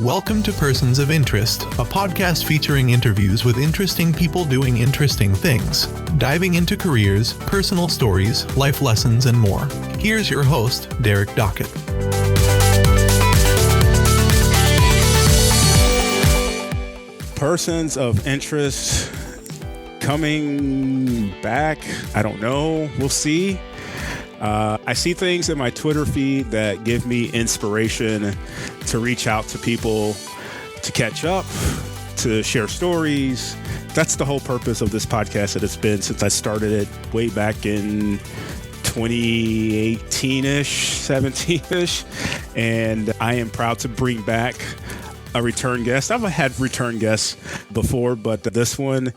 Welcome to Persons of Interest, a podcast featuring interviews with interesting people doing interesting things, diving into careers, personal stories, life lessons, and more. Here's your host, Derek Dockett. Persons of Interest coming back. I don't know. We'll see. I see things in my Twitter feed that give me inspiration to reach out to people, to catch up, to share stories. That's the whole purpose of this podcast that it's been since I started it way back in 2018-ish, 17-ish. And I am proud to bring back a return guest. I've had return guests before, but this one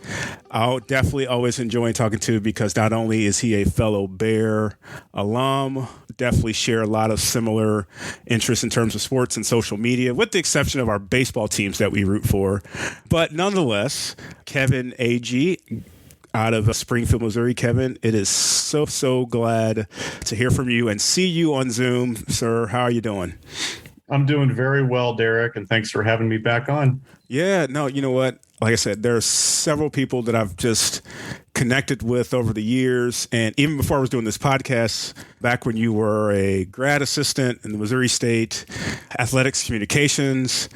I'll definitely always enjoy talking to because not only is he a fellow Bear alum, definitely share a lot of similar interests in terms of sports and social media, with the exception of our baseball teams that we root for. But nonetheless, Kevin Agee out of Springfield, Missouri. Kevin, it is so glad to hear from you and see you on Zoom, sir. How are you doing? I'm doing very well, Derek, and thanks for having me back on. Yeah, no, you know what? Like I said, there are several people that I've just connected with over the years. And even before I was doing this podcast, back when you were a grad assistant in the Missouri State Athletics Communications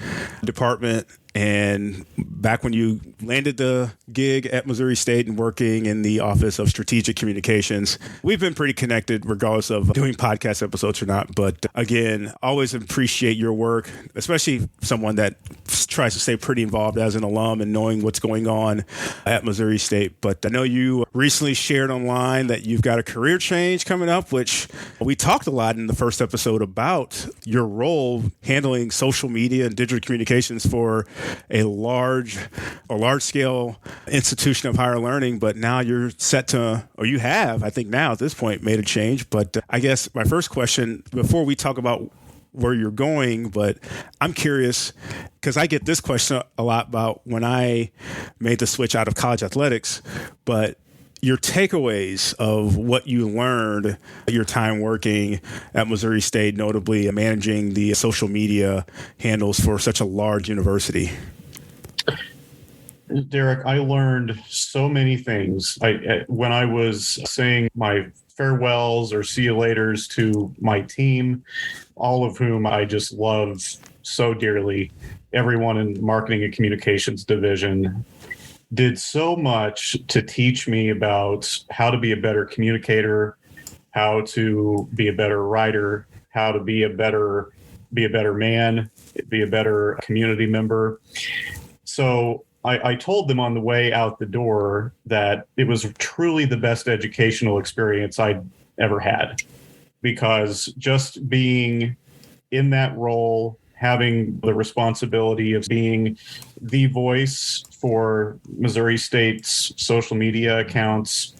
Department, and back when you landed the gig at Missouri State and working in the Office of Strategic Communications, we've been pretty connected regardless of doing podcast episodes or not. But again, always appreciate your work, especially someone that tries to stay pretty involved as an alum and knowing what's going on at Missouri State. But I know you recently shared online that you've got a career change coming up, which we talked a lot in the first episode about your role handling social media and digital communications for a large scale institution of higher learning. But now you're set to, or you have, I think now at this point, made a change. But I guess my first question, before we talk about where you're going, but I'm curious because I get this question a lot about when I made the switch out of college athletics, but your takeaways of what you learned your time working at Missouri State, notably managing the social media handles for such a large university. Derek, I learned so many things. When I was saying my farewells or see you laters to my team, all of whom I just love so dearly, everyone in the marketing and communications division did so much to teach me about how to be a better communicator, how to be a better writer, how to be a better man, be a better community member. So I told them on the way out the door that it was truly the best educational experience I'd ever had, because just being in that role, having the responsibility of being the voice for Missouri State's social media accounts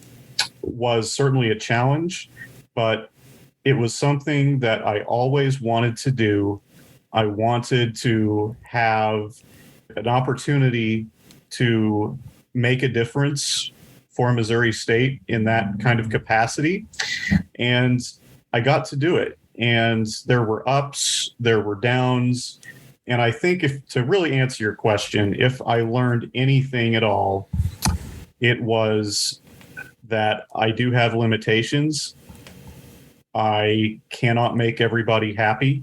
was certainly a challenge, but it was something that I always wanted to do. I wanted to have an opportunity to make a difference for Missouri State in that kind of capacity. And I got to do it. And there were ups, there were downs. And I think to really answer your question, if I learned anything at all, it was that I do have limitations. I cannot make everybody happy.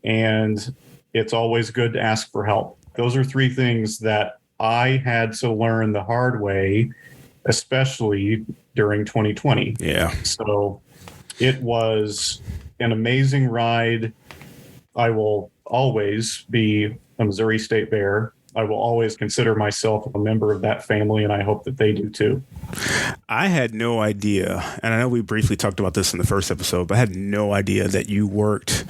And it's always good to ask for help. Those are three things that I had to learn the hard way, especially during 2020. Yeah. So it was an amazing ride. I will always be a Missouri State Bear. I will always consider myself a member of that family, and I hope that they do too. I had no idea, and I know we briefly talked about this in the first episode, but I had no idea that you worked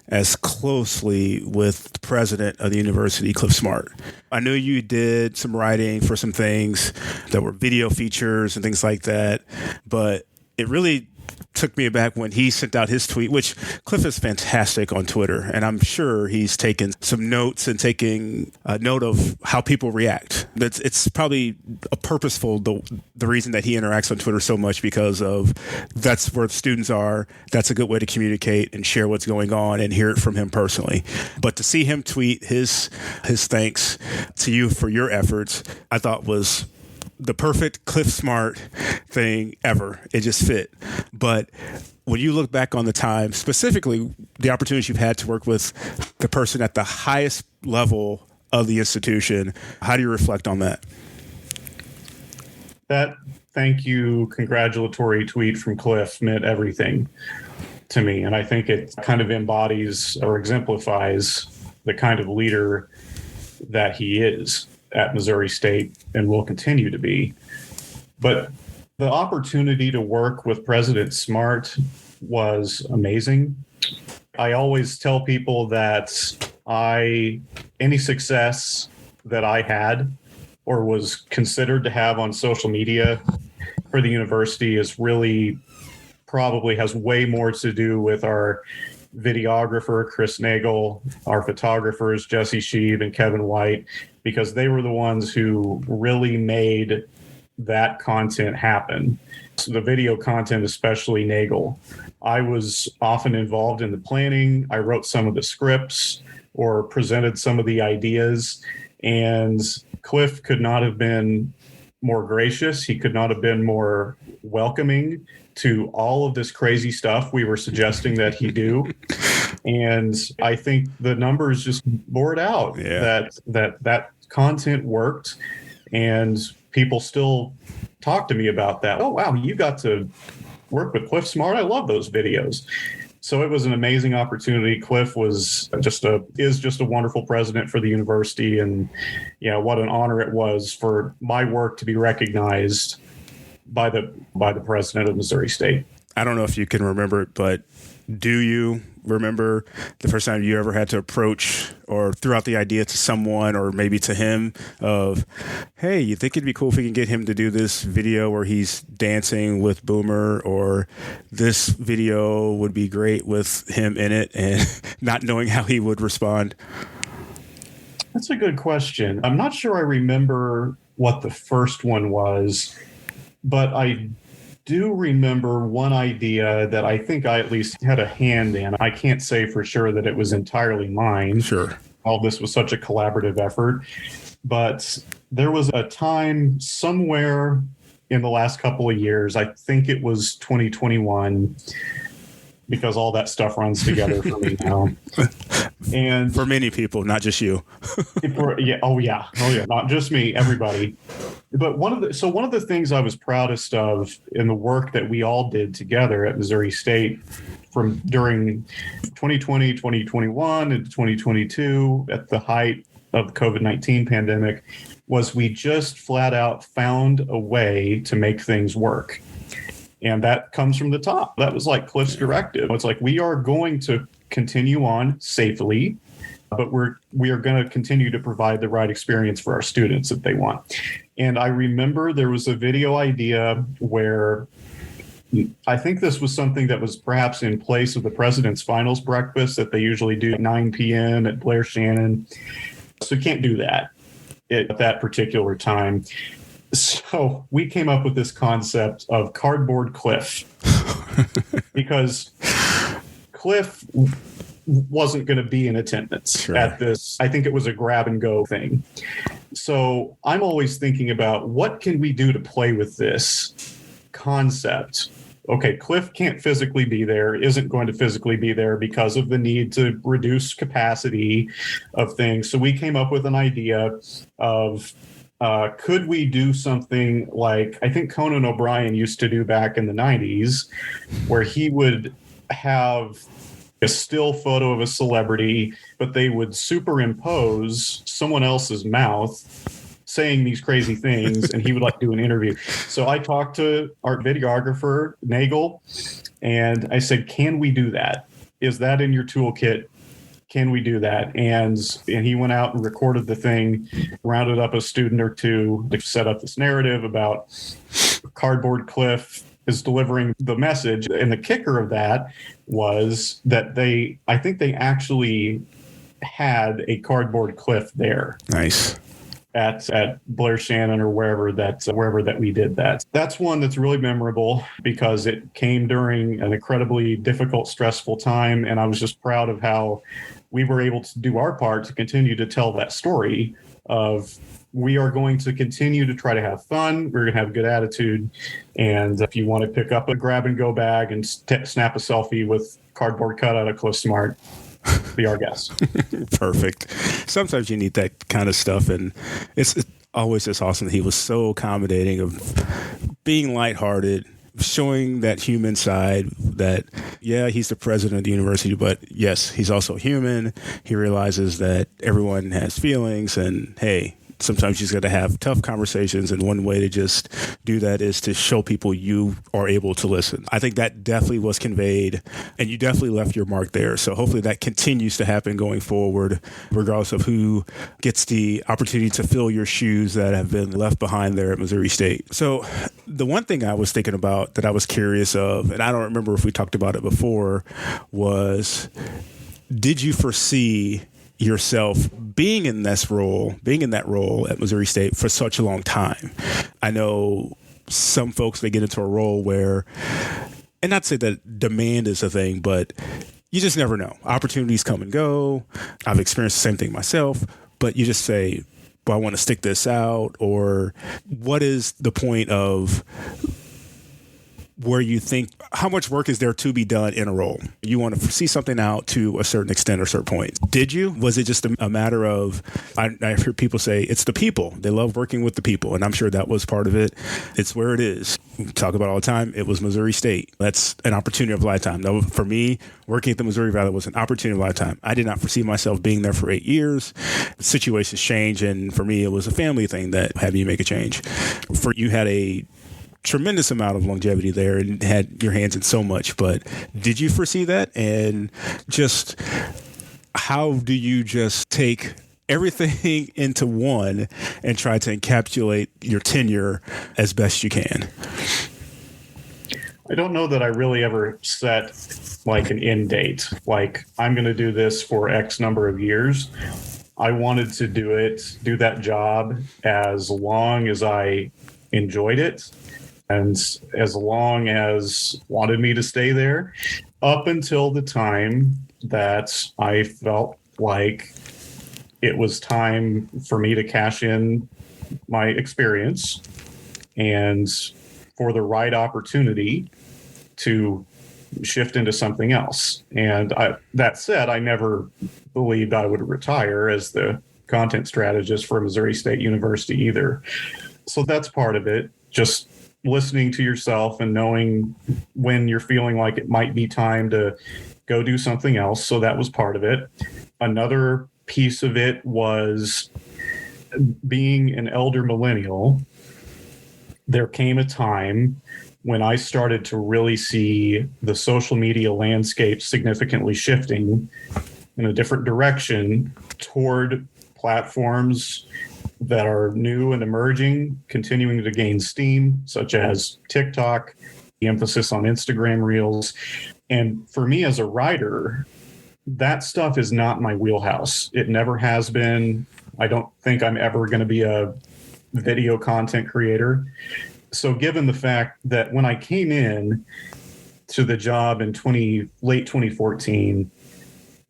as closely with the president of the university, Cliff Smart. I knew you did some writing for some things that were video features and things like that, but it really took me aback when he sent out his tweet, which Cliff is fantastic on Twitter. And I'm sure he's taken some notes and taking a note of how people react. It's probably a purposeful, the reason that he interacts on Twitter so much, because of that's where students are. That's a good way to communicate and share what's going on and hear it from him personally. But to see him tweet his thanks to you for your efforts, I thought was the perfect Cliff Smart thing ever. It just fit. But when you look back on the time, specifically the opportunities you've had to work with the person at the highest level of the institution, how do you reflect on that? That thank you, congratulatory tweet from Cliff meant everything to me. And I think it kind of embodies or exemplifies the kind of leader that he is at Missouri State and will continue to be. But the opportunity to work with President Smart was amazing. I always tell people that any success that I had or was considered to have on social media for the university is really probably has way more to do with our videographer, Chris Nagel, our photographers, Jesse Sheave and Kevin White, because they were the ones who really made that content happen. So the video content, especially Nagel. I was often involved in the planning. I wrote some of the scripts or presented some of the ideas. And Cliff could not have been more gracious. He could not have been more welcoming to all of this crazy stuff we were suggesting that he do. And I think the numbers just bore it out that content worked, and people still talk to me about that. Oh, wow, you got to work with Cliff Smart. I love those videos. So it was an amazing opportunity. Cliff is just a wonderful president for the university, and what an honor it was for my work to be recognized by the president of Missouri State. I don't know if you can remember it, but do you remember the first time you ever had to approach or threw out the idea to someone or maybe to him of, hey, you think it'd be cool if we can get him to do this video where he's dancing with Boomer, or this video would be great with him in it, and not knowing how he would respond? That's a good question. I'm not sure I remember what the first one was, but I do remember one idea that I think I at least had a hand in. I can't say for sure that it was entirely mine. Sure. All this was such a collaborative effort. But there was a time somewhere in the last couple of years, I think it was 2021, because all that stuff runs together for me now. And for many people, not just you. Not just me, everybody. But one of the things I was proudest of in the work that we all did together at Missouri State from during 2020, 2021, and 2022 at the height of the COVID-19 pandemic was we just flat out found a way to make things work. And that comes from the top. That was like Cliff's directive. It's like, we are going to continue on safely, but we are going to continue to provide the right experience for our students that they want. And I remember there was a video idea where I think this was something that was perhaps in place of the president's finals breakfast that they usually do at 9 p.m. at Blair Shannon. So you can't do that at that particular time. So we came up with this concept of Cardboard Cliff, because Cliff wasn't going to be in attendance at this. I think it was a grab and go thing. So I'm always thinking about what can we do to play with this concept. Okay, Cliff can't physically be there, isn't going to physically be there because of the need to reduce capacity of things. So we came up with an idea of could we do something like I think Conan O'Brien used to do back in the 90s, where he would have a still photo of a celebrity, but they would superimpose someone else's mouth saying these crazy things, and he would do an interview. So I talked to our videographer, Nagel, and I said, can we do that? Is that in your toolkit? Can we do that? And he went out and recorded the thing, rounded up a student or two to set up this narrative about Cardboard Cliff, is delivering the message. And the kicker of that was that I think they actually had a cardboard cliff there. Nice. At Blair Shannon or wherever that we did that. That's one that's really memorable because it came during an incredibly difficult, stressful time. And I was just proud of how we were able to do our part to continue to tell that story of we are going to continue to try to have fun. We're going to have a good attitude. And if you want to pick up a grab and go bag and snap a selfie with cardboard cutout of Cliff Smart, be our guest. Perfect. Sometimes you need that kind of stuff. And it's always just awesome that he was so accommodating of being lighthearted, showing that human side that, yeah, he's the president of the university, but yes, he's also human. He realizes that everyone has feelings and, hey, sometimes you just got to have tough conversations. And one way to just do that is to show people you are able to listen. I think that definitely was conveyed and you definitely left your mark there. So hopefully that continues to happen going forward, regardless of who gets the opportunity to fill your shoes that have been left behind there at Missouri State. So the one thing I was thinking about that I was curious of, and I don't remember if we talked about it before, was did you foresee yourself being in that role at Missouri State for such a long time? I know some folks, they get into a role where, and not to say that demand is a thing, but you just never know. Opportunities come and go. I've experienced the same thing myself, but you just say, well, I want to stick this out, or what is the point of where you think how much work is there to be done in a role? You want to see something out to a certain extent or certain point. Did you? Was it just a matter of, I hear people say it's the people. They love working with the people. And I'm sure that was part of it. It's where it is. We talk about it all the time. It was Missouri State. That's an opportunity of a lifetime. Now, for me, working at the Missouri Valley was an opportunity of a lifetime. I did not foresee myself being there for 8 years. Situations change. And for me, it was a family thing that had me make a change. You had a tremendous amount of longevity there and had your hands in so much, but did you foresee that? And just how do you just take everything into one and try to encapsulate your tenure as best you can? I don't know that I really ever set like an end date. Like, I'm going to do this for X number of years. I wanted to do that job as long as I enjoyed it, and as long as wanted me to stay there, up until the time that I felt like it was time for me to cash in my experience and for the right opportunity to shift into something else. And that said, I never believed I would retire as the content strategist for Missouri State University either. So that's part of it. Just listening to yourself and knowing when you're feeling like it might be time to go do something else. So that was part of it. Another piece of it was being an elder millennial. There came a time when I started to really see the social media landscape significantly shifting in a different direction toward platforms that are new and emerging, continuing to gain steam, such as TikTok, the emphasis on Instagram Reels. And for me as a writer, that stuff is not my wheelhouse. It never has been. I don't think I'm ever going to be a video content creator. So given the fact that when I came in to the job in late 2014,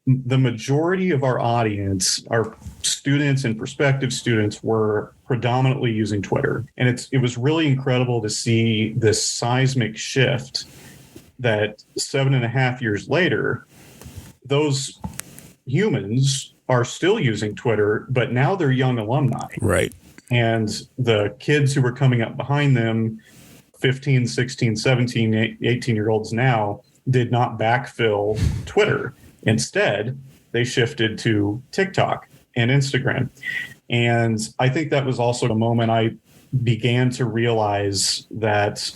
the majority of our audience, our students and prospective students, were predominantly using Twitter. And it was really incredible to see this seismic shift that 7.5 years later, those humans are still using Twitter, but now they're young alumni. Right. And the kids who were coming up behind them, 15, 16, 17, 18-year-olds now, did not backfill Twitter. Instead, they shifted to TikTok and Instagram. And I think that was also the moment I began to realize that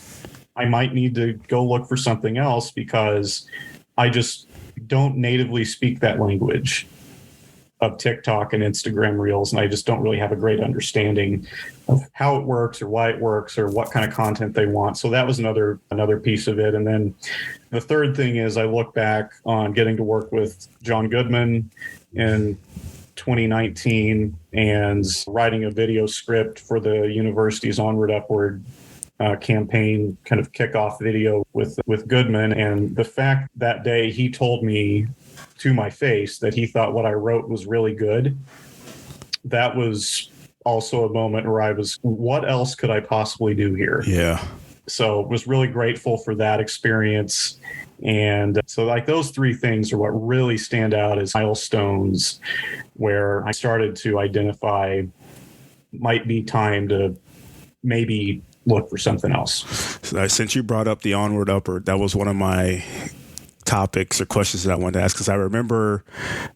I might need to go look for something else because I just don't natively speak that language. of TikTok and Instagram Reels, and I just don't really have a great understanding of how it works or why it works or what kind of content they want. So that was another piece of it. And then the third thing is I look back on getting to work with John Goodman in 2019 and writing a video script for the university's Onward Upward campaign kind of kickoff video with Goodman. And the fact that day he told me to my face that he thought what I wrote was really good, that was also a moment where I was, what else could I possibly do here? Yeah. So was really grateful for that experience. And so like those three things are what really stand out as milestones where I started to identify might be time to maybe look for something else. So since you brought up the Onward Upward, that was one of my topics or questions that I wanted to ask, because I remember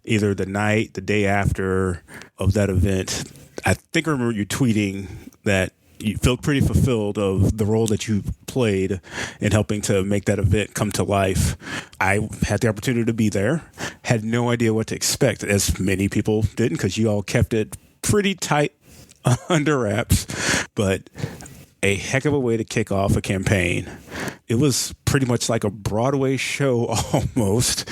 either the night, the day after of that event, I think I remember you tweeting that you felt pretty fulfilled of the role that you played in helping to make that event come to life. I had the opportunity to be there, had no idea what to expect, as many people didn't, because you all kept it pretty tight under wraps, but a heck of a way to kick off a campaign. It was pretty much like a Broadway show almost.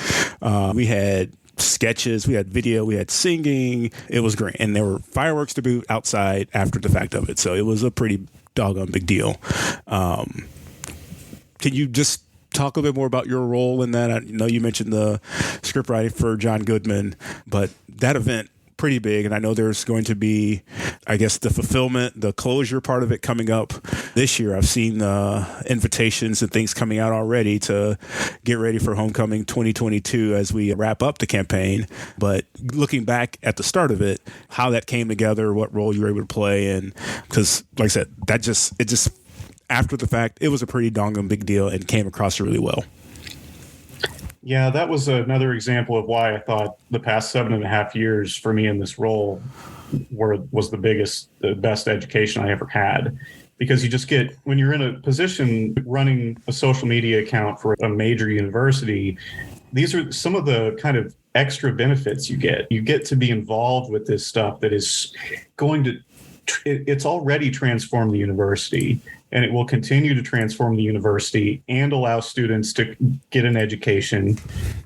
We had sketches, we had video, we had singing. It was great. And there were fireworks to boot outside after the fact of it. So it was a pretty doggone big deal. Can you just talk a bit more about your role in that? I know you mentioned the script writing for John Goodman, but that event, pretty big. And I know there's going to be, I guess, the fulfillment, the closure part of it coming up this year. I've seen invitations and things coming out already to get ready for Homecoming 2022 as we wrap up the campaign. But looking back at the start of it, how that came together, what role you were able to play. And because, like I said, it just, after the fact, it was a pretty doggone big deal and came across really well. Yeah, that was another example of why I thought the past 7.5 years for me in this role was the best education I ever had. Because you just get, when you're in a position running a social media account for a major university, these are some of the kind of extra benefits you get. You get to be involved with this stuff that is going to, it's already transformed the university. And it will continue to transform the university and allow students to get an education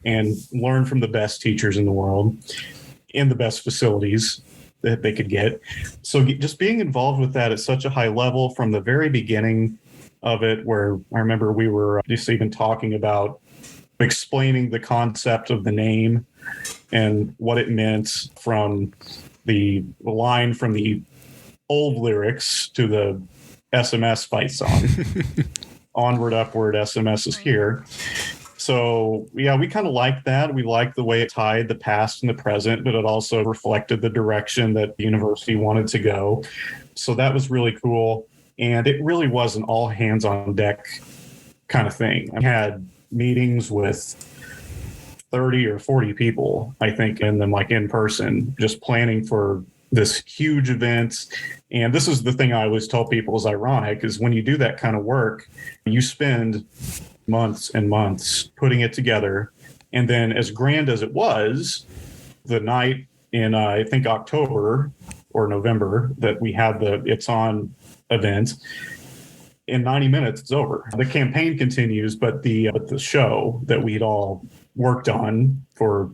and learn from the best teachers in the world in the best facilities that they could get. So just being involved with that at such a high level from the very beginning of it, where I remember we were just even talking about explaining the concept of the name and what it meant from the line from the old lyrics to the SMS fight song. Onward, upward, SMS is here. So, yeah, we kind of liked that. We liked the way it tied the past and the present, but it also reflected the direction that the university wanted to go. So that was really cool. And it really was an all hands on deck kind of thing. I had meetings with 30 or 40 people, I think, in them, like in person, just planning for this huge event. And this is the thing I always tell people is ironic, is when you do that kind of work, you spend months and months putting it together. And then as grand as it was, the night in, I think, October or November that we had the It's On event, in 90 minutes, it's over. The campaign continues, but the show that we'd all worked on for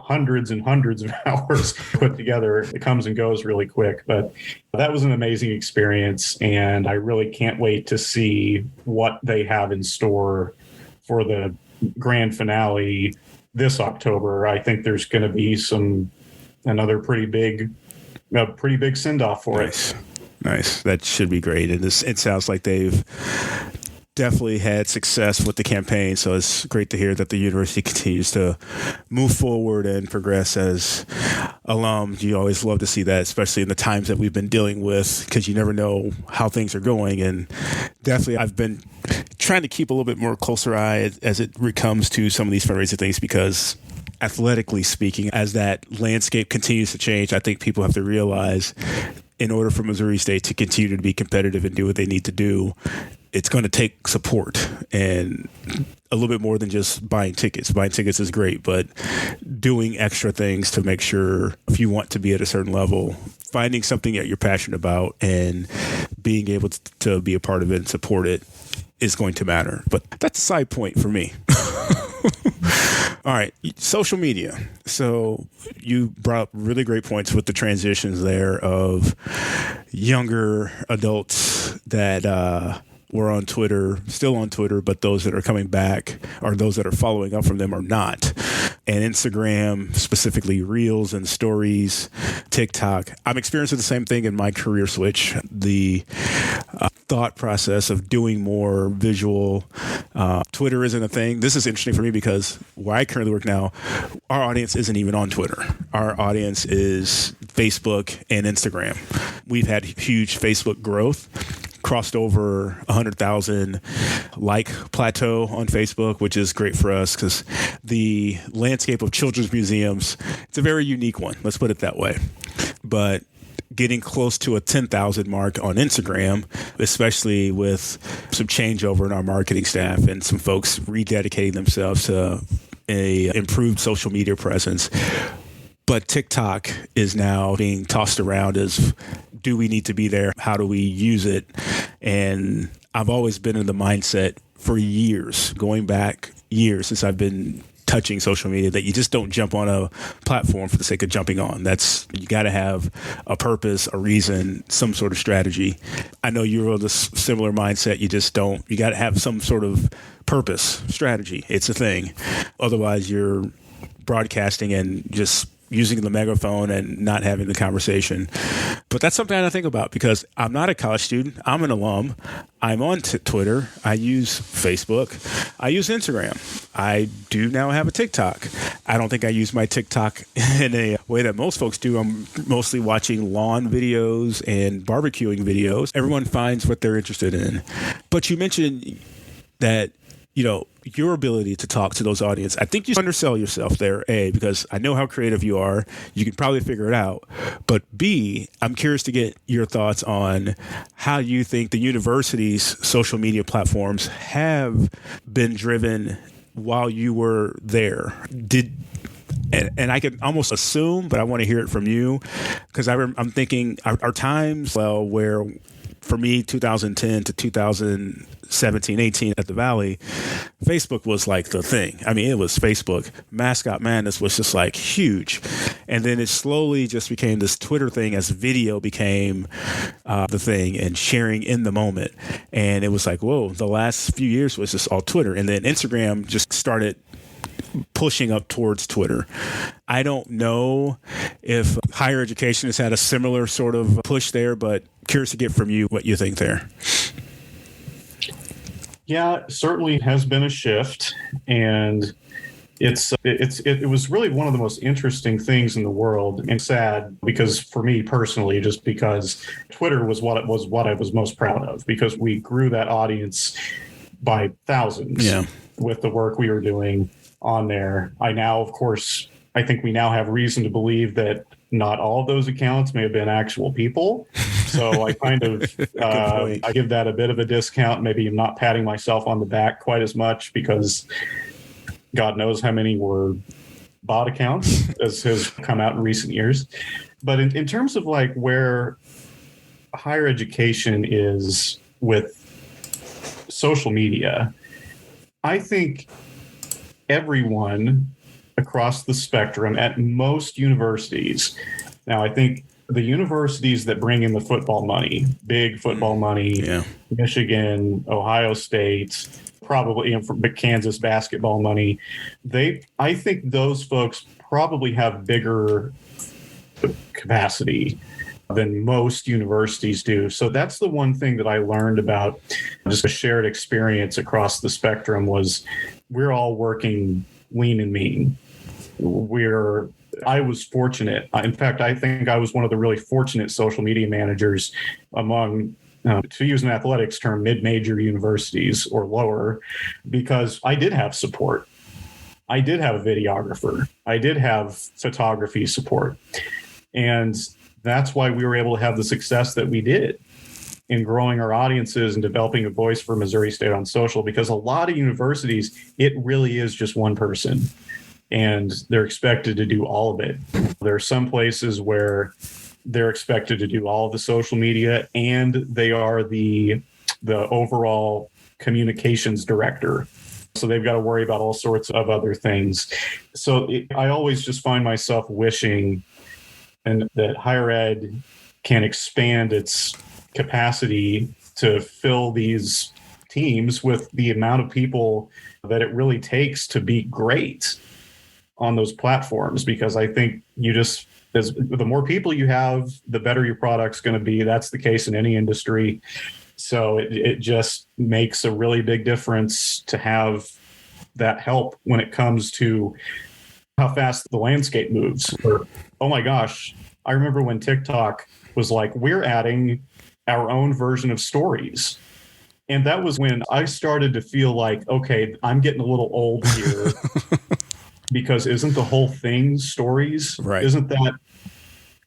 hundreds and hundreds of hours put together, it comes and goes really quick. But that was an amazing experience, and I really can't wait to see what they have in store for the grand finale this October. I think there's going to be another pretty big send-off for it. Nice. That should be great. And it sounds like they've definitely had success with the campaign. So it's great to hear that the university continues to move forward and progress as alums. You always love to see that, especially in the times that we've been dealing with, because you never know how things are going. And definitely I've been trying to keep a little bit more closer eye as it comes to some of these fundraising things, because athletically speaking, as that landscape continues to change, I think people have to realize in order for Missouri State to continue to be competitive and do what they need to do, it's going to take support and a little bit more than just buying tickets. Buying tickets is great, but doing extra things to make sure if you want to be at a certain level, finding something that you're passionate about and being able to be a part of it and support it is going to matter. But that's a side point for me. All right, social media. So you brought up really great points with the transitions there of younger adults that were on Twitter, still on Twitter, but those that are coming back or those that are following up from them are not. And Instagram, specifically Reels and Stories, TikTok. I'm experiencing the same thing in my career switch. The thought process of doing more visual. Twitter isn't a thing. This is interesting for me because where I currently work now, our audience isn't even on Twitter. Our audience is Facebook and Instagram. We've had huge Facebook growth. Crossed over 100,000 like plateau on Facebook, which is great for us because the landscape of children's museums, it's a very unique one. Let's put it that way. But getting close to a 10,000 mark on Instagram, especially with some changeover in our marketing staff and some folks rededicating themselves to a improved social media presence. But TikTok is now being tossed around as, do we need to be there? How do we use it? And I've always been in the mindset for years, going back years since I've been touching social media, that you just don't jump on a platform for the sake of jumping on. You got to have a purpose, a reason, some sort of strategy. I know you're of the similar mindset. You got to have some sort of purpose, strategy. It's a thing. Otherwise, you're broadcasting and just using the megaphone and not having the conversation. But that's something I think about because I'm not a college student. I'm an alum. I'm on Twitter. I use Facebook. I use Instagram. I do now have a TikTok. I don't think I use my TikTok in a way that most folks do. I'm mostly watching lawn videos and barbecuing videos. Everyone finds what they're interested in. But you mentioned that, your ability to talk to those audience. I think you undersell yourself there, A, because I know how creative you are. You can probably figure it out. But B, I'm curious to get your thoughts on how you think the university's social media platforms have been driven while you were there. And I can almost assume, but I want to hear it from you, because I'm thinking our times, where for me, 2010 to 2017, 18 at the Valley, Facebook was like the thing. I mean, it was Facebook. Mascot Madness was just like huge. And then it slowly just became this Twitter thing as video became the thing and sharing in the moment. And it was like, whoa, the last few years was just all Twitter. And then Instagram just started pushing up towards Twitter. I don't know if higher education has had a similar sort of push there, but curious to get from you what you think there. Yeah, certainly has been a shift, and it was really one of the most interesting things in the world, and sad because for me personally, just because Twitter was what I was most proud of, because we grew that audience by thousands with the work we were doing on there. I think we now have reason to believe that not all of those accounts may have been actual people. So I kind of, I give that a bit of a discount. Maybe I'm not patting myself on the back quite as much because God knows how many were bot accounts as has come out in recent years. But in terms of like where higher education is with social media, I think everyone across the spectrum at most universities. Now, I think the universities that bring in the football money, big football money, Michigan, Ohio State, probably Kansas basketball money, I think those folks probably have bigger capacity than most universities do. So that's the one thing that I learned about just a shared experience across the spectrum was we're all working lean and mean. I was fortunate. In fact, I think I was one of the really fortunate social media managers among, to use an athletics term, mid-major universities or lower, because I did have support. I did have a videographer. I did have photography support. And that's why we were able to have the success that we did. in growing our audiences and developing a voice for Missouri State on social, because a lot of universities, it really is just one person and they're expected to do all of it. There are some places where they're expected to do all of the social media and they are the overall communications director. So they've got to worry about all sorts of other things. So I always just find myself wishing that higher ed can expand its capacity to fill these teams with the amount of people that it really takes to be great on those platforms. Because I think the more people you have, the better your product's going to be. That's the case in any industry. So it just makes a really big difference to have that help when it comes to how fast the landscape moves. Or, oh my gosh, I remember when TikTok was like, we're adding our own version of stories. And that was when I started to feel like, okay, I'm getting a little old here because isn't the whole thing stories? Right. Isn't that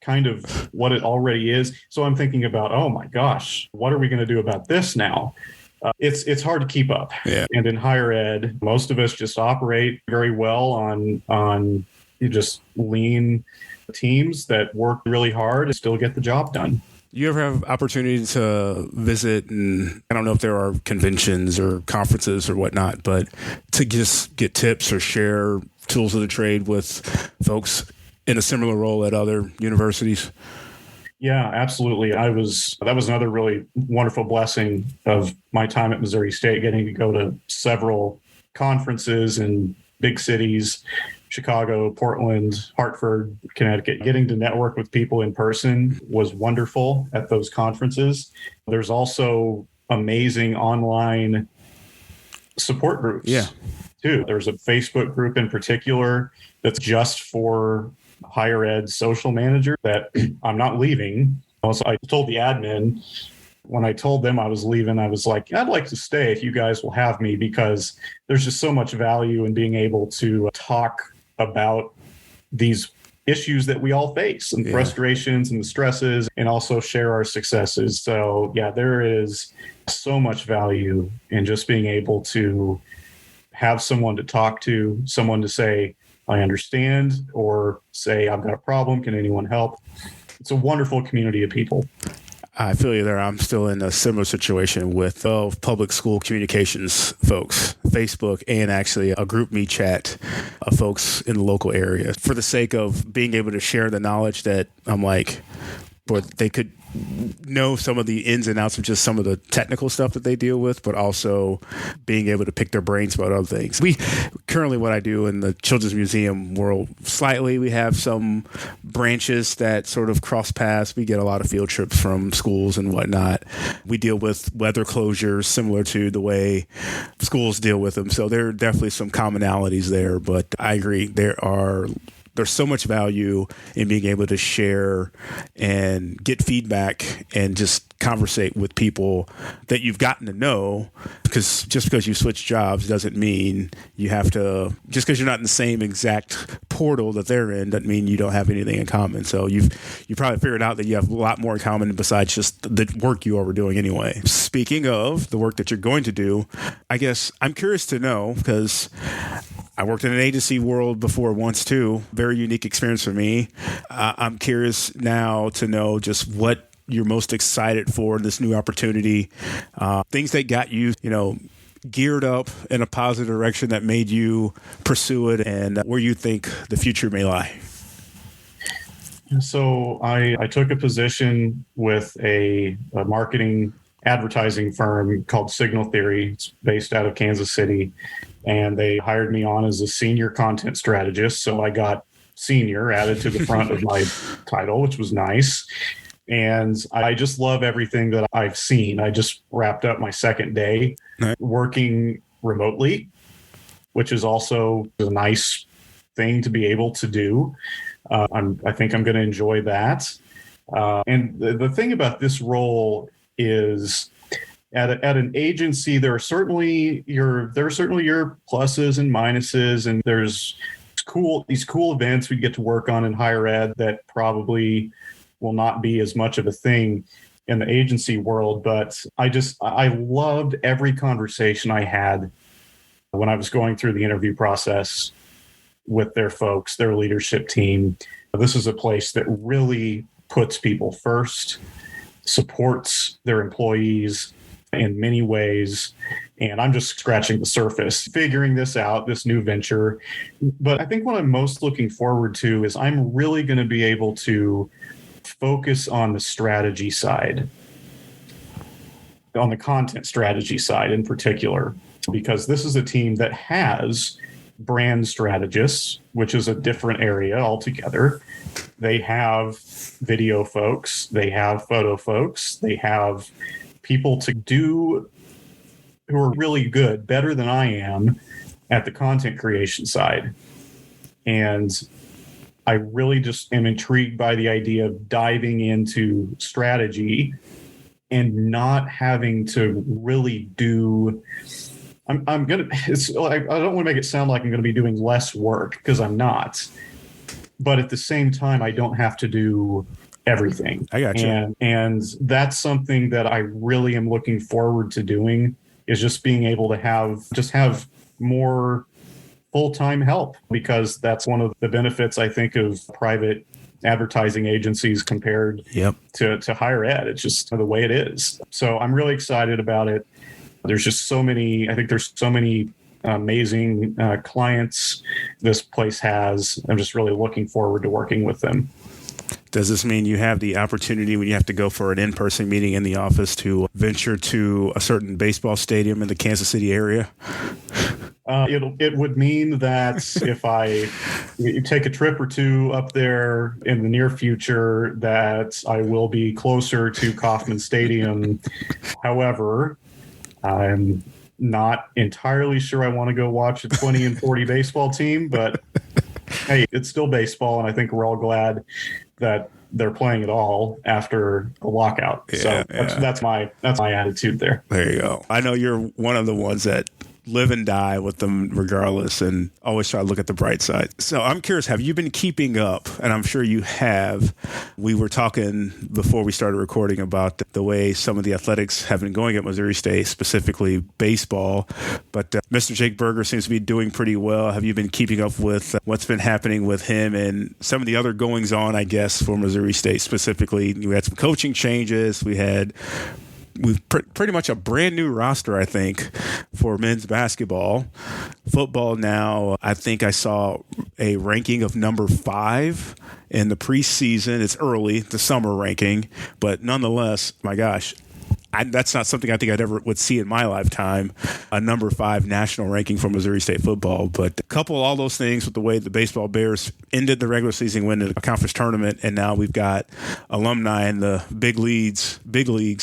kind of what it already is? So I'm thinking about, oh my gosh, what are we going to do about this now? It's hard to keep up. Yeah. And in higher ed, most of us just operate very well on just lean teams that work really hard and still get the job done. You ever have opportunity to visit, and I don't know if there are conventions or conferences or whatnot, but to just get tips or share tools of the trade with folks in a similar role at other universities? Yeah, absolutely. That was another really wonderful blessing of my time at Missouri State, getting to go to several conferences in big cities, Chicago, Portland, Hartford, Connecticut. Getting to network with people in person was wonderful at those conferences. There's also amazing online support groups. Yeah. Too. There's a Facebook group in particular that's just for higher ed social manager that I'm not leaving. Also, I told the admin when I told them I was leaving, I was like, I'd like to stay if you guys will have me, because there's just so much value in being able to talk about these issues that we all face and frustrations and the stresses, and also share our successes. So yeah, there is so much value in just being able to have someone to talk to, someone to say, I understand, or say, I've got a problem. Can anyone help? It's a wonderful community of people. I feel you there. I'm still in a similar situation with public school communications folks, Facebook, and actually a group me chat of folks in the local area, for the sake of being able to share the knowledge that I'm like, boy, they could know some of the ins and outs of just some of the technical stuff that they deal with, but also being able to pick their brains about other things. We currently, what I do in the Children's Museum world, slightly, we have some branches that sort of cross paths. We get a lot of field trips from schools and whatnot. We deal with weather closures similar to the way schools deal with them. So there are definitely some commonalities there, but I agree. There's so much value in being able to share and get feedback and just conversate with people that you've gotten to know, because just because you switch jobs doesn't mean you have to, just because you're not in the same exact portal that they're in, doesn't mean you don't have anything in common. So you probably figured out that you have a lot more in common besides just the work you all were doing anyway. Speaking of the work that you're going to do, I guess I'm curious to know, because I worked in an agency world before once too. Very unique experience for me. I'm curious now to know just what you're most excited for in this new opportunity. Things that got you, geared up in a positive direction that made you pursue it, and where you think the future may lie. So I took a position with a marketing advertising firm called Signal Theory. It's based out of Kansas City. And they hired me on as a senior content strategist. So I got senior added to the front of my title, which was nice. And I just love everything that I've seen. I just wrapped up my second day working remotely, which is also a nice thing to be able to do. I think I'm going to enjoy that. And the thing about this role is, at an agency, there are certainly your pluses and minuses, and there's these cool events we get to work on in higher ed that probably will not be as much of a thing in the agency world, but I loved every conversation I had when I was going through the interview process with their folks, their leadership team. This is a place that really puts people first, supports their employees in many ways. And I'm just scratching the surface, figuring this out, this new venture. But I think what I'm most looking forward to is I'm really going to be able to focus on the strategy side, on the content strategy side in particular, because this is a team that has brand strategists, which is a different area altogether. They have video folks, they have photo folks, they have people to do who are really good, better than I am at the content creation side. And I really just am intrigued by the idea of diving into strategy and not having to really do. I don't want to make it sound like I'm going to be doing less work, because I'm not. But at the same time, I don't have to do everything. I got you. And that's something that I really am looking forward to doing, is just being able to have more full-time help, because that's one of the benefits, I think, of private advertising agencies compared to higher ed. It's just the way it is. So I'm really excited about it. There's just so many amazing clients this place has. I'm just really looking forward to working with them. Does this mean you have the opportunity, when you have to go for an in-person meeting in the office, to venture to a certain baseball stadium in the Kansas City area? It would mean that if I take a trip or two up there in the near future, that I will be closer to Kauffman Stadium. However, I'm not entirely sure I want to go watch a 20 and 40 baseball team, but hey, it's still baseball, and I think we're all glad that they're playing it all after a lockout. That's my attitude there. There you go. I know you're one of the ones that live and die with them regardless, and always try to look at the bright side. So I'm curious, have you been keeping up? And I'm sure you have. We were talking before we started recording about the way some of the athletics have been going at Missouri State, specifically baseball. But Mr. Jake Berger seems to be doing pretty well. Have you been keeping up with what's been happening with him and some of the other goings on, I guess, for Missouri State specifically? We had some coaching changes. We've pretty much a brand new roster, I think, for men's basketball. Football now, I think I saw a ranking of number 5 in the preseason. It's early, the summer ranking, but nonetheless, my gosh, that's not something I think I'd ever would see in my lifetime, a number 5 national ranking for Missouri State football. But couple all those things with the way the baseball Bears ended the regular season, win the conference tournament, and now we've got alumni in the big leagues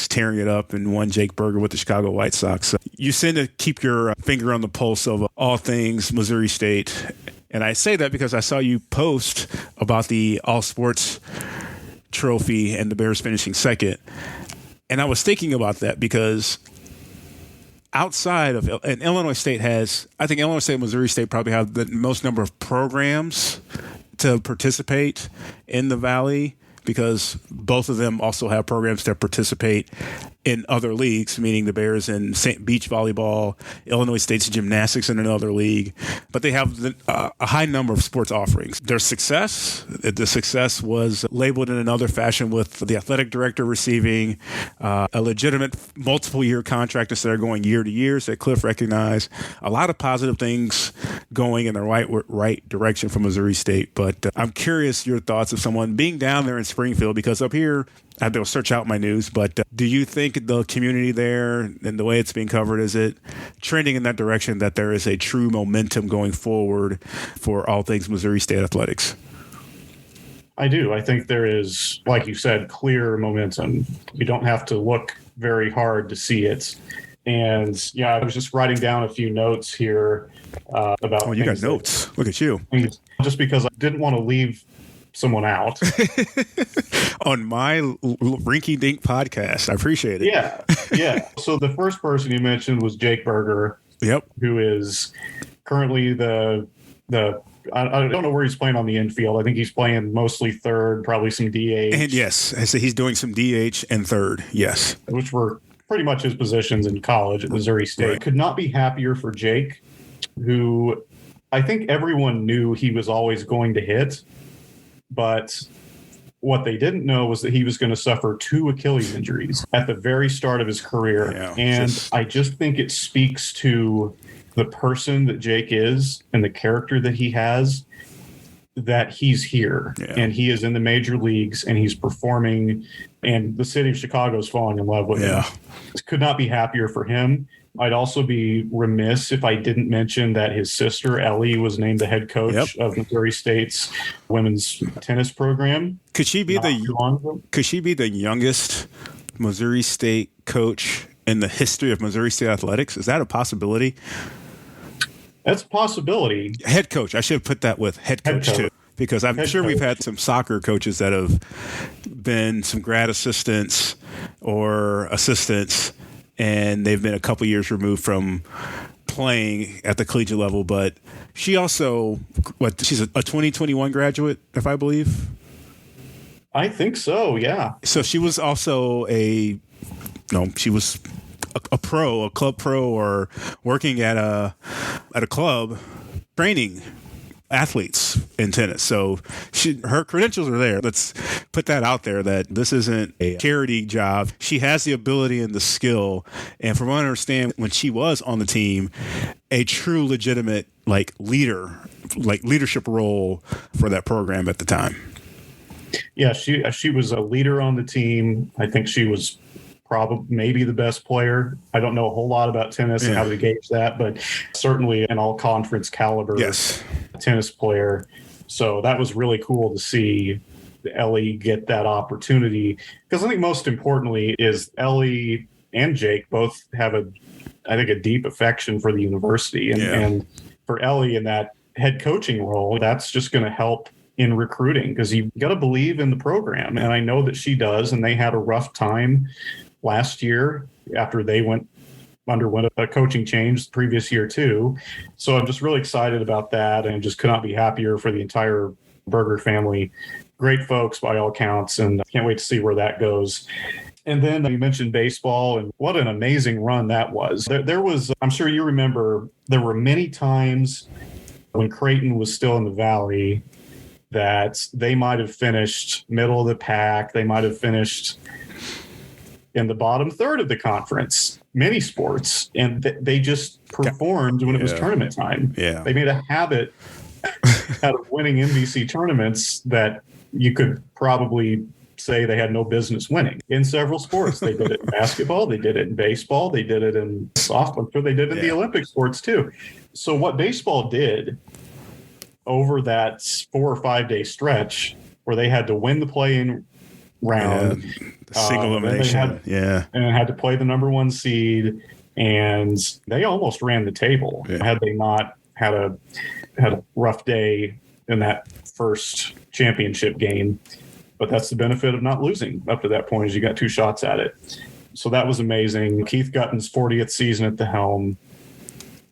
tearing it up, and one Jake Berger with the Chicago White Sox. So you seem to keep your finger on the pulse of all things Missouri State. And I say that because I saw you post about the All Sports trophy and the Bears finishing second. And I was thinking about that because outside of, and Illinois State and Missouri State probably have the most number of programs to participate in the Valley, because both of them also have programs that participate in other leagues, meaning the Bears in beach volleyball, Illinois State's gymnastics in another league. But they have a high number of sports offerings. The success was labeled in another fashion, with the athletic director receiving a legitimate multiple-year contract instead of going year to year. So Cliff recognized a lot of positive things going in the right direction for Missouri State. But I'm curious your thoughts of someone being down there in Springfield, because up here, I have to search out my news, but do you think the community there and the way it's being covered, is it trending in that direction that there is a true momentum going forward for all things Missouri State athletics? I do. I think there is, like you said, clear momentum. You don't have to look very hard to see it. And yeah, I was just writing down a few notes here about. Oh, you got notes. Look at you. Just because I didn't want to leave someone out on my Rinky Dink podcast. I appreciate it. Yeah. So the first person you mentioned was Jake Berger. Yep. Who is currently the I don't know where he's playing on the infield. I think he's playing mostly third, probably some DH. And yes, I say he's doing some DH and third. Yes. Which were pretty much his positions in college at Missouri State. Right. Could not be happier for Jake, who I think everyone knew he was always going to hit, but what they didn't know was that he was going to suffer 2 Achilles injuries at the very start of his career. Yeah, and I just think it speaks to the person that Jake is and the character that he has, that he's here and he is in the major leagues and he's performing, and the city of Chicago is falling in love with him. Could not be happier for him. I'd also be remiss if I didn't mention that his sister, Ellie, was named the head coach of Missouri State's women's tennis program. Could she be the youngest Missouri State coach in the history of Missouri State athletics? Is that a possibility? That's a possibility. Head coach. I should have put that with head coach too, because I'm sure we've had some soccer coaches that have been some grad assistants or assistants, and they've been a couple years removed from playing at the collegiate level. But she also, she's a 2021 graduate, if I believe. I think so, yeah. So she was also she was a pro, a club pro, or working at a club training athletes in tennis. So her credentials are there. Let's put that out there, that this isn't a charity job. She has the ability and the skill. And from what I understand, when she was on the team, a true legitimate leadership role for that program at the time. Yeah, she was a leader on the team. I think she was probably maybe the best player. I don't know a whole lot about tennis and how to gauge that, but certainly an all-conference caliber tennis player. So that was really cool to see Ellie get that opportunity, because I think most importantly is Ellie and Jake both have a deep affection for the university, and for Ellie in that head coaching role, that's just going to help in recruiting, because you got to believe in the program. And I know that she does, and they had a rough time last year after they underwent a coaching change the previous year too. So I'm just really excited about that, and just could not be happier for the entire Berger family. Great folks by all counts, and can't wait to see where that goes. And then you mentioned baseball, and what an amazing run that was. There was, I'm sure you remember, there were many times when Creighton was still in the Valley that they might have finished middle of the pack. They might have finished in the bottom third of the conference, many sports, and they just performed when it was tournament time. Yeah. They made a habit out of winning MVC tournaments that you could probably say they had no business winning in several sports. They did it in basketball, they did it in baseball, they did it in softball, they did it in the Olympic sports too. So what baseball did over that 4 or 5 day stretch where they had to win the play-in round, single elimination, and had to play the number 1 seed, and they almost ran the table had they not had a rough day in that first championship game. But that's the benefit of not losing up to that point, is you got 2 shots at it. So that was amazing. Keith Gutton's 40th season at the helm.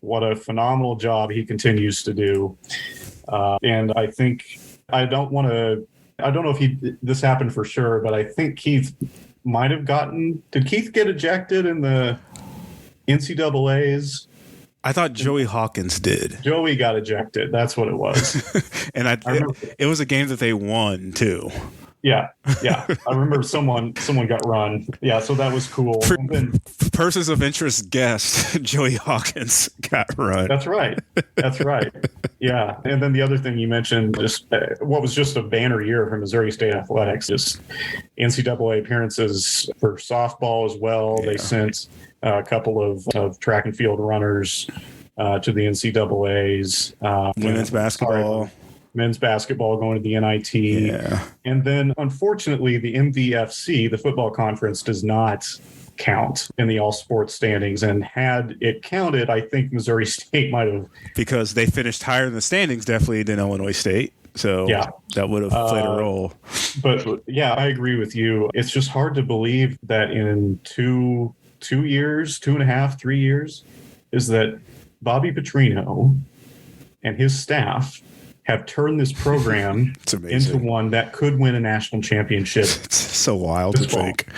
What a phenomenal job he continues to do. And I think, I don't know if this happened for sure, but I think Keith might have did Keith get ejected in the NCAAs? I thought Joey Hawkins did. Joey got ejected. That's what it was. And it was a game that they won too. Yeah. I remember someone got run. Yeah, so that was cool. Persons of interest guest, Joey Hawkins got run. That's right. Yeah. And then the other thing you mentioned, just what was just a banner year for Missouri State athletics, just NCAA appearances for softball as well. Yeah. They sent a couple of track and field runners to the NCAAs. Men's basketball going to the NIT. Yeah. And then, unfortunately, the MVFC, the football conference, does not count in the all sports standings. And had it counted, I think Missouri State might have. Because they finished higher in the standings, definitely, than Illinois State. So that would have played a role. But yeah, I agree with you. It's just hard to believe that in 2 years, 2.5, 3 years, is that Bobby Petrino and his staff have turned this program It's amazing. into one that could win a national championship. It's so wild to think.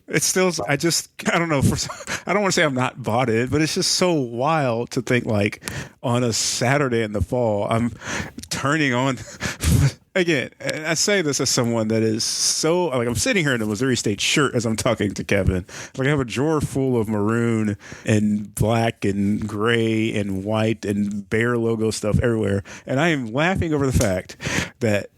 It's still, I don't know. I don't want to say I'm not bought in, but it's just so wild to think like on a Saturday in the fall, I'm turning on. Again, I say this as someone that is so, like, I'm sitting here in a Missouri State shirt as I'm talking to Kevin. Like, I have a drawer full of maroon and black and gray and white and Bear logo stuff everywhere. And I am laughing over the fact that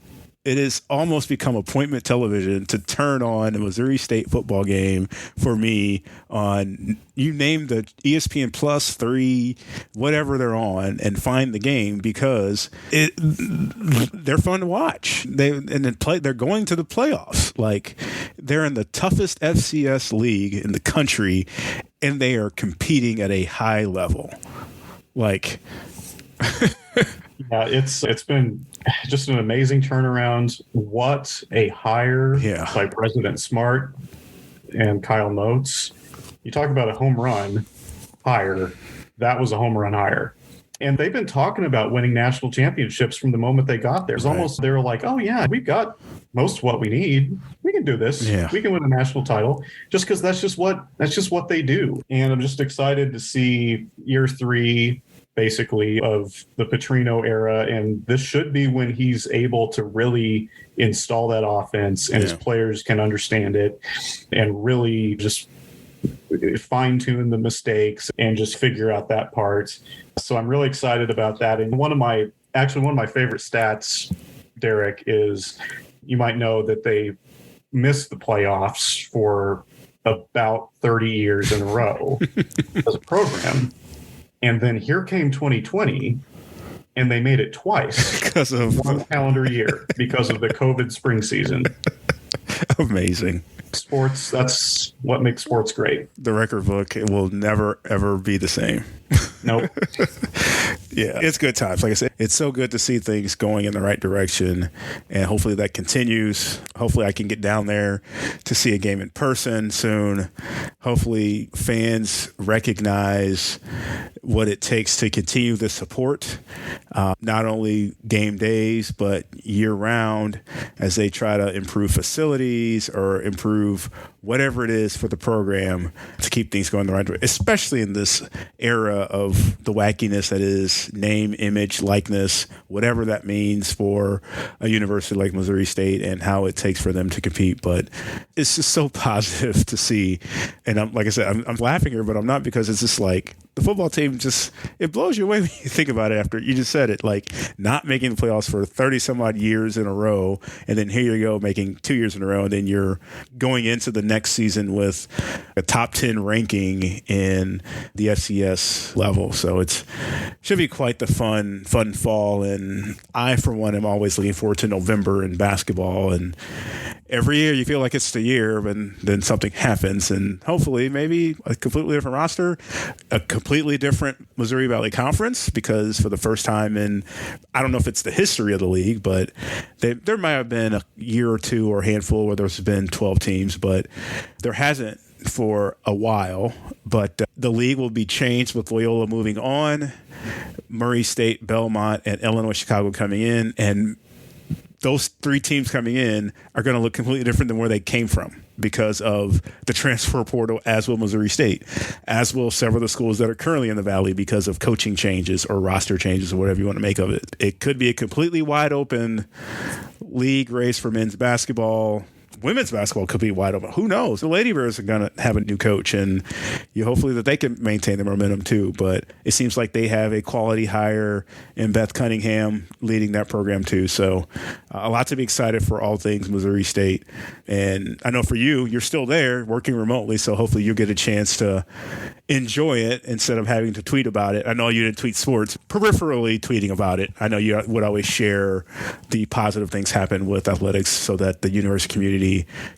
it has almost become appointment television to turn on a Missouri State football game for me on, you name the ESPN Plus 3, whatever they're on, and find the game because they're fun to watch. They're going to the playoffs. Like, they're in the toughest FCS league in the country, and they are competing at a high level. Like, yeah, it's been just an amazing turnaround. What a hire by President Smart and Kyle Motes. You talk about a home run hire. That was a home run hire. And they've been talking about winning national championships from the moment they got there. It's almost, they were like, oh yeah, we've got most of what we need. We can do this. Yeah. We can win a national title just because that's just what they do. And I'm just excited to see year 3 basically of the Petrino era, and this should be when he's able to really install that offense and his players can understand it and really just fine-tune the mistakes and just figure out that part. So I'm really excited about that. And one of my favorite stats, Derek, is you might know that they missed the playoffs for about 30 years in a row as a program. And then here came 2020, and they made it twice because of one calendar year because of the COVID spring season. Amazing. Sports, that's what makes sports great. The record book, it will never, ever be the same. Nope. Yeah, it's good times. Like I said, it's so good to see things going in the right direction, and hopefully that continues. Hopefully I can get down there to see a game in person soon. Hopefully fans recognize what it takes to continue the support, not only game days, but year round as they try to improve facilities or improve whatever it is for the program to keep things going the right way, especially in this era of the wackiness that is name, image, likeness, whatever that means for a university like Missouri State and how it takes for them to compete. But it's just so positive to see. And I'm laughing here, but I'm not, because it's just like the football team it blows you away when you think about it after you just said it, like not making the playoffs for 30 some odd years in a row. And then here you go making 2 years in a row. And then you're going into the next season with a top 10 ranking in the FCS level. So it should be quite the fun fall. And I, for one, am always looking forward to November in basketball. And every year you feel like it's the year, and then something happens, and hopefully maybe a completely different roster, a completely different Missouri Valley Conference, because for the first time in, I don't know if it's the history of the league, but there might have been a year or two or a handful where there's been 12 teams, but there hasn't for a while. But the league will be changed with Loyola moving on, Murray State, Belmont, and Illinois Chicago coming in, and those 3 teams coming in are going to look completely different than where they came from because of the transfer portal, as will Missouri State, as will several of the schools that are currently in the Valley because of coaching changes or roster changes or whatever you want to make of it. It could be a completely wide open league race for men's basketball. Women's basketball could be wide open. Who knows? The Lady Bears are going to have a new coach, and hopefully that they can maintain the momentum too. But it seems like they have a quality hire in Beth Cunningham leading that program too. So a lot to be excited for all things Missouri State. And I know for you're still there working remotely, so hopefully you'll get a chance to enjoy it instead of having to tweet about it. I know you didn't tweet sports, peripherally tweeting about it. I know you would always share the positive things happen with athletics so that the university community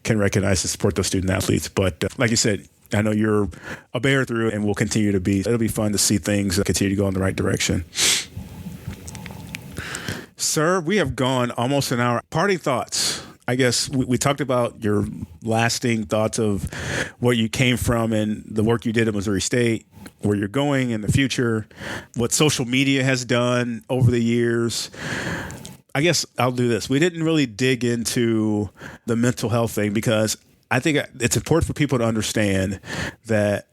can recognize and support those student athletes. But like you said, I know you're a bear through it and will continue to be. It'll be fun to see things continue to go in the right direction. Sir, we have gone almost an hour. Parting thoughts. I guess we talked about your lasting thoughts of where you came from and the work you did at Missouri State, where you're going in the future, what social media has done over the years. I guess I'll do this. We didn't really dig into the mental health thing because I think it's important for people to understand that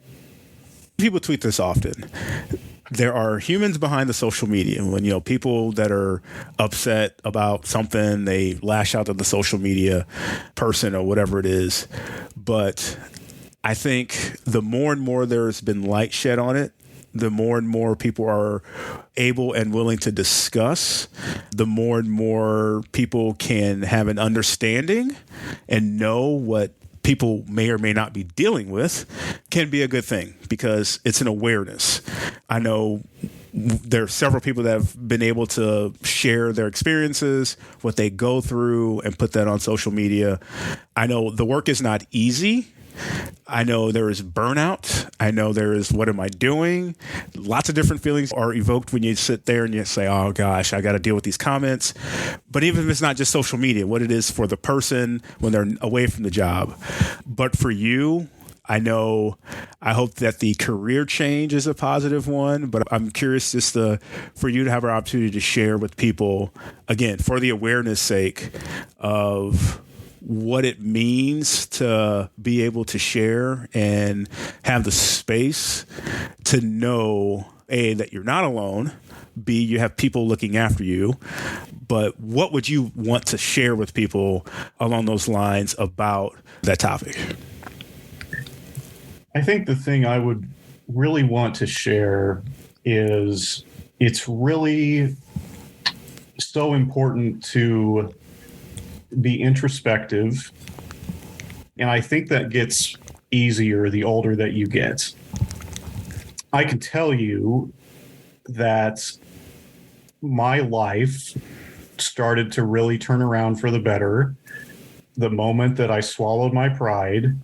people tweet this often. There are humans behind the social media. When, people that are upset about something, they lash out at the social media person or whatever it is. But I think the more and more there's been light shed on it, the more and more people are able and willing to discuss, the more and more people can have an understanding and know what people may or may not be dealing with, can be a good thing because it's an awareness. I know there are several people that have been able to share their experiences, what they go through, and put that on social media. I know the work is not easy. I know there is burnout. I know there is, what am I doing? Lots of different feelings are evoked when you sit there and you say, oh gosh, I got to deal with these comments. But even if it's not just social media, what it is for the person when they're away from the job. But for you, I hope that the career change is a positive one, but I'm curious for you to have an opportunity to share with people, again, for the awareness sake of what it means to be able to share and have the space to know, A, that you're not alone, B, you have people looking after you. But what would you want to share with people along those lines about that topic? I think the thing I would really want to share is it's really so important to be introspective. And I think that gets easier the older that you get. I can tell you that my life started to really turn around for the better the moment that I swallowed my pride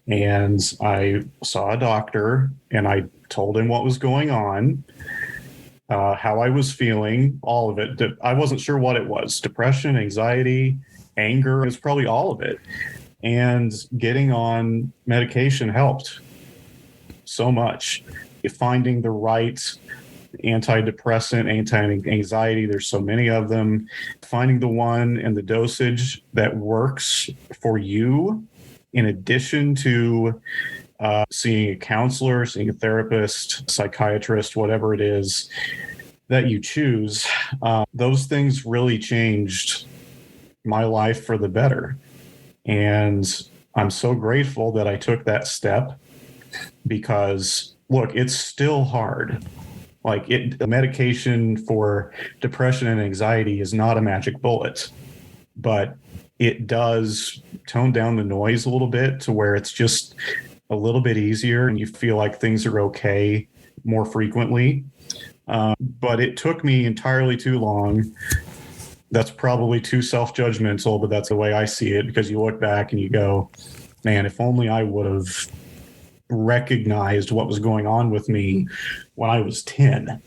and I saw a doctor and I told him what was going on, how I was feeling, all of it. I wasn't sure what it was. Depression, anxiety, anger, it was probably all of it. And getting on medication helped so much. Finding the right antidepressant, anti-anxiety, there's so many of them. Finding the one and the dosage that works for you, in addition to seeing a counselor, seeing a therapist, psychiatrist, whatever it is that you choose, those things really changed my life for the better. And I'm so grateful that I took that step because, look, it's still hard. The medication for depression and anxiety is not a magic bullet, but it does tone down the noise a little bit to where it's just a little bit easier and you feel like things are okay more frequently. But it took me entirely too long. That's probably too self-judgmental, but that's the way I see it, because you look back and you go, man, if only I would have recognized what was going on with me when I was 10.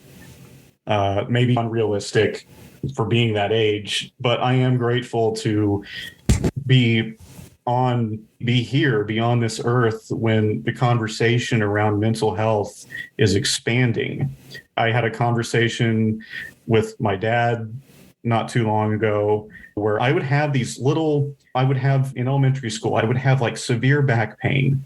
Maybe unrealistic for being that age, but I am grateful to be here, be on this earth when the conversation around mental health is expanding. I had a conversation with my dad not too long ago where I would have in elementary school, I would have like severe back pain.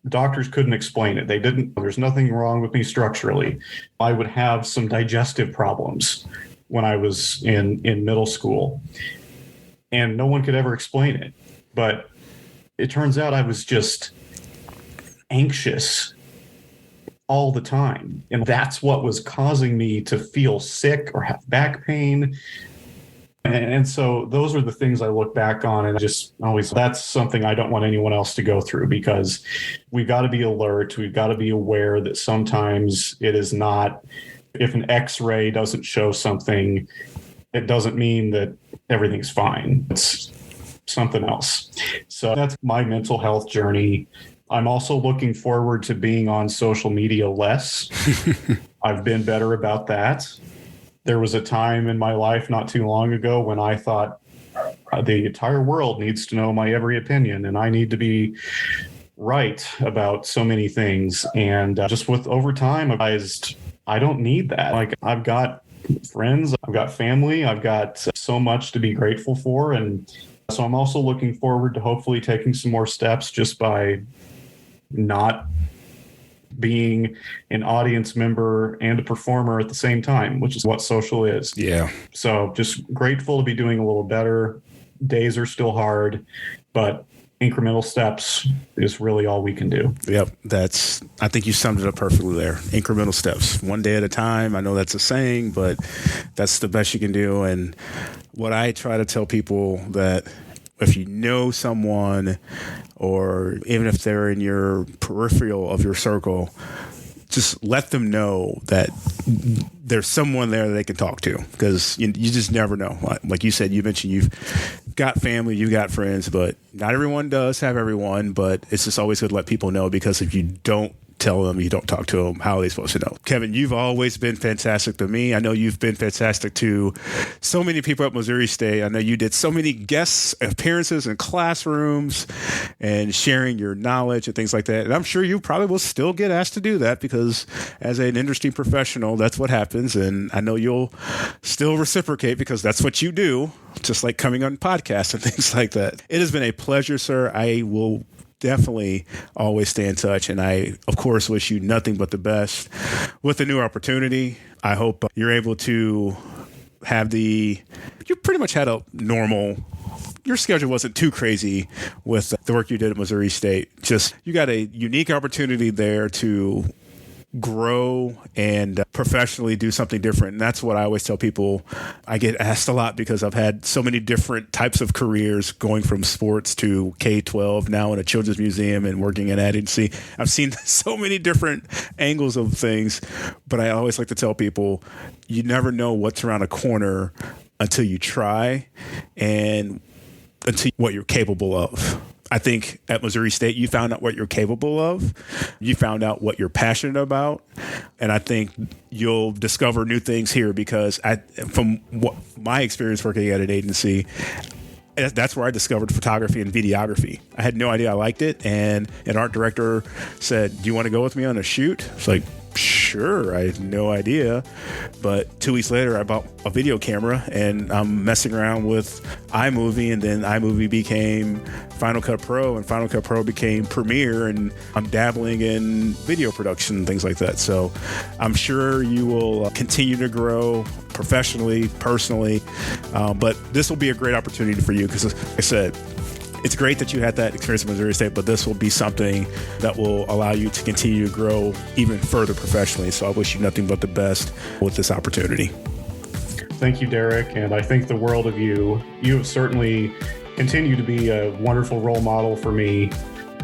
The doctors couldn't explain it. There's nothing wrong with me structurally. I would have some digestive problems when I was in middle school, and no one could ever explain it. But it turns out I was just anxious all the time. And that's what was causing me to feel sick or have back pain. And so those are the things I look back on and just always, that's something I don't want anyone else to go through, because we've got to be alert. We've got to be aware that sometimes it is not, if an X-ray doesn't show something, it doesn't mean that everything's fine. It's something else. So that's my mental health journey. I'm also looking forward to being on social media less. I've been better about that. There was a time in my life not too long ago when I thought the entire world needs to know my every opinion and I need to be right about so many things. And just with over time, I realized I don't need that. Like, I've got friends, I've got family, I've got so much to be grateful for. And so I'm also looking forward to hopefully taking some more steps just by not being an audience member and a performer at the same time, which is what social is. Yeah. So just grateful to be doing a little better. Days are still hard, but incremental steps is really all we can do. Yep. I think you summed it up perfectly there. Incremental steps, one day at a time. I know that's a saying, but that's the best you can do. And what I try to tell people, that if you know someone, or even if they're in your peripheral of your circle, just let them know that there's someone there that they can talk to, because you just never know. Like you said, you mentioned you've got family, you've got friends, but not everyone does have everyone. But it's just always good to let people know, because if you don't tell them, you don't talk to them, how are they supposed to know? Kevin, you've always been fantastic to me. I know you've been fantastic to so many people at Missouri State. I know you did so many guest appearances in classrooms and sharing your knowledge and things like that. And I'm sure you probably will still get asked to do that, because as an industry professional, that's what happens. And I know you'll still reciprocate, because that's what you do, just like coming on podcasts and things like that. It has been a pleasure, sir. I will definitely always stay in touch. And I, of course, wish you nothing but the best with the new opportunity. I hope you're able to have you pretty much had a normal, your schedule wasn't too crazy with the work you did at Missouri State. Just, you got a unique opportunity there to grow and professionally do something different. And that's what I always tell people. I get asked a lot, because I've had so many different types of careers, going from sports to K-12, now in a children's museum and working in an agency. I've seen so many different angles of things, but I always like to tell people, you never know what's around a corner until you try, and until what you're capable of. I think at Missouri State, you found out what you're capable of. You found out what you're passionate about. And I think you'll discover new things here, because from what my experience working at an agency, that's where I discovered photography and videography. I had no idea I liked it. And an art director said, "Do you want to go with me on a shoot?" It's like, sure. I had no idea. But 2 weeks later, I bought a video camera, and I'm messing around with iMovie, and then iMovie became Final Cut Pro, and Final Cut Pro became Premiere, and I'm dabbling in video production and things like that. So I'm sure you will continue to grow professionally, personally, but this will be a great opportunity for you, because, like I said, it's great that you had that experience at Missouri State, but this will be something that will allow you to continue to grow even further professionally. So I wish you nothing but the best with this opportunity. Thank you, Derek. And I think the world of you. You have certainly continued to be a wonderful role model for me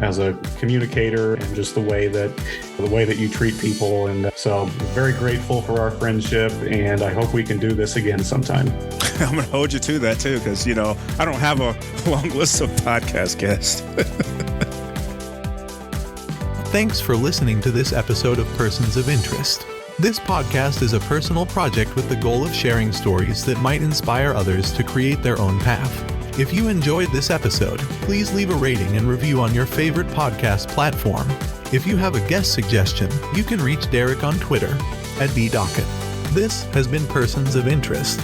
as a communicator, and just the way that you treat people. And so very grateful for our friendship, and I hope we can do this again sometime. I'm going to hold you to that too, because, I don't have a long list of podcast guests. Thanks for listening to this episode of Persons of Interest. This podcast is a personal project with the goal of sharing stories that might inspire others to create their own path. If you enjoyed this episode, please leave a rating and review on your favorite podcast platform. If you have a guest suggestion, you can reach Derek on Twitter @DDocket. This has been Persons of Interest.